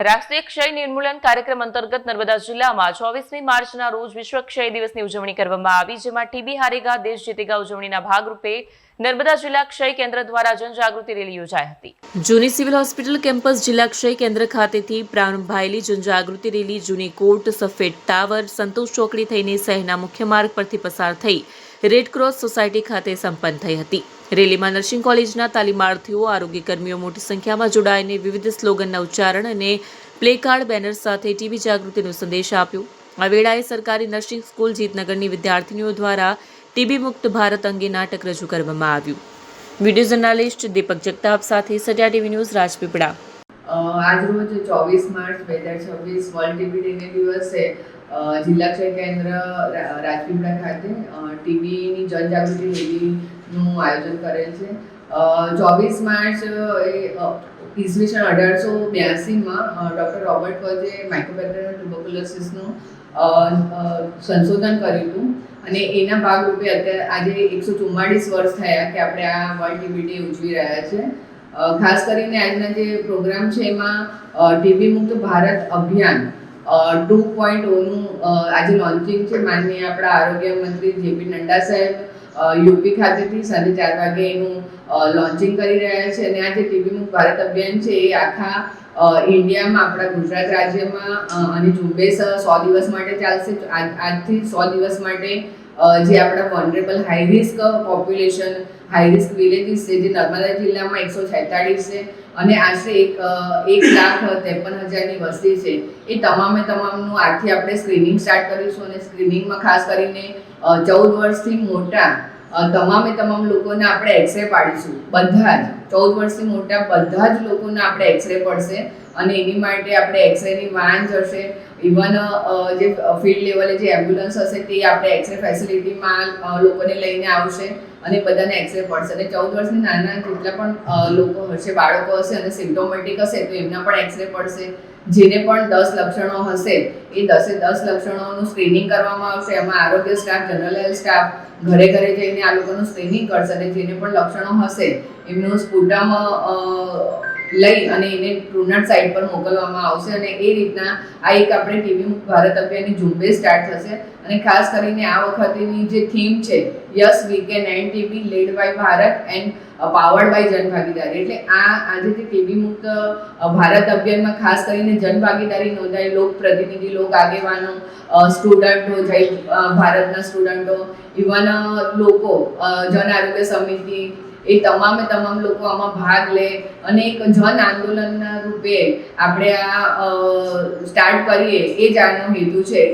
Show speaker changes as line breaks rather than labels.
રાષ્ટ્રીય ક્ષય નિર્મૂલન કાર્યક્રમ અંતર્ગત નર્મદા જિલ્લામાં 24મી માર્ચના રોજ વિશ્વ ક્ષય દિવસની ઉજવણી કરવામાં આવી, જેમાં ટીબી હારેગા દેશ જીતેગા ઉજવણીના ભાગરૂપે નર્મદા જિલ્લા ક્ષય કેન્દ્ર દ્વારા જનજાગૃતિ રેલી યોજાઈ હતી. જૂની સિવિલ હોસ્પિટલ કેમ્પસ જિલ્લા ક્ષય કેન્દ્ર ખાતેથી પ્રારંભાયેલી જનજાગૃતિ રેલી જૂની કોર્ટ, સફેદ ટાવર, સંતોષ ચોકડી થઈને શહેરના મુખ્ય માર્ગ પરથી પસાર થઈ રેડક્રોસ સોસાયટી ખાતે સંપન્ન થઈ હતી. રેલીમાં નર્સિંગ કોલેજના તાલીમાર્થીઓ, આરોગ્યકર્મીઓ મોટી સંખ્યામાં જોડાઈને વિવિધ સ્લોગનના ઉચ્ચારણ અને પ્લેકાર્ડ, બેનર સાથે ટીબી જાગૃતિનો સંદેશ આપ્યો. આ વેળાએ સરકારી નર્સિંગ સ્કૂલ જીતનગરની વિદ્યાર્થીનીઓ દ્વારા ટીબી મુક્ત ભારત અંગે નાટક રજૂ કરવામાં આવ્યું. વિડીયો જર્નાલિસ્ટ દીપક જગતાપ સાથે સત્યા ટીવી ન્યૂઝ, રાજપીપળા.
આજરોજ 24 માર્ચ 2026 વર્લ્ડ ટીબી ડેને દિવસે જિલ્લા ક્ષય કેન્દ્ર રાજપીપળા ખાતે ટીબીની જનજાગૃતિ રેલીનું આયોજન કરેલ છે. 24 માર્ચ ઈસવીસન 1882માં ડૉક્ટર રોબર્ટ કોચે માઇકોબેક્ટેરિયમ ટ્યુબરક્યુલોસિસનું સંશોધન કર્યું હતું અને એના ભાગરૂપે અત્યારે આજે 144 વર્ષ થયા કે આપણે આ વર્લ્ડ ટીબી ડે ઉજવી રહ્યા છે. ખાસ કરીને આજના જે પ્રોગ્રામ છે એમાં ટીબી મુક્ત ભારત અભિયાન 2.0નું આજે લોન્ચિંગ છે. માનનીય આપણા આરોગ્ય મંત્રી જેપી નડ્ડા સાહેબ યુપી ખાતેથી સાંજે 4 વાગે એનું લોન્ચિંગ કરી રહ્યા છે અને આ જે ટીબી મુક્ત ભારત અભિયાન છે એ આખા ઇન્ડિયામાં, આપણા ગુજરાત રાજ્યમાં અને ઝુંબેશ 100 દિવસ માટે ચાલશે. આજથી 100 દિવસ માટે જે આપણા vulnerable high risk population, high risk villages છે જે નર્મદા જિલ્લામાં 146 છે અને આશરે 1,53,000ની વસ્તી છે, એ તમામનું આજથી આપણે સ્ક્રીનિંગ સ્ટાર્ટ કરીશું અને સ્ક્રીનિંગમાં ખાસ કરીને 14 વર્ષથી મોટા તમામ લોકોને આપણે એક્સરે પાડીશું. બધા જ 14 વર્ષથી મોટા બધા જ લોકોને આપણે એક્સરે પડશે અને એની માટે આપણે એક્સરેની વાન જશે. ઇવન જે ફિલ્ડ લેવલે જે એમ્બ્યુલન્સ હશે તે આપણે એક્સરે ફેસિલિટીમાં લોકોને લઈને આવશે અને બધાને એક્સરે પડશે. અને 14 વર્ષની નાના જેટલા પણ લોકો હશે, બાળકો હશે અને સિમ્પ્ટોમેટિક હશે તો એમના પણ એક્સરે પડશે. જેને પણ 10 લક્ષણો હશે એ 10 લક્ષણોનું સ્ક્રીનિંગ કરવામાં આવશે. એમાં આરોગ્ય સ્ટાફ, જનરલ હેલ્થ સ્ટાફ ઘરે જઈને આ લોકોનું સ્ક્રીનિંગ કરશે અને જેને પણ લક્ષણો હશે એમનું સ્પુટમ લઈ અને એને ટ્રુનેટ સાઇટ પર મોકલવામાં આવશે અને એ રીતના આ એક આપણે ટીબી મુક્ત ભારત અભિયાનની ઝુંબેશ સ્ટાર્ટ થશે. અને ખાસ કરીને આ વખતની જે થીમ છે, yes we can end TB, led by Bharat and powered by જનભાગીદારી. એટલે આજે જે ટીબી મુક્ત ભારત અભિયાનમાં ખાસ કરીને જનભાગીદારી નોંધાઈ, લોક પ્રતિનિધિ, લોક આગેવાનો, સ્ટુડન્ટો, જય ભારતના સ્ટુડન્ટો, ઇવન લોકો, જન આરોગ્ય સમિતિ, એ તમામ લોકો આમાં ભાગ લે અને એક જન આંદોલનના રૂપે આપણે આ સ્ટાર્ટ કરીએ, એ જ આનો હેતુ છે.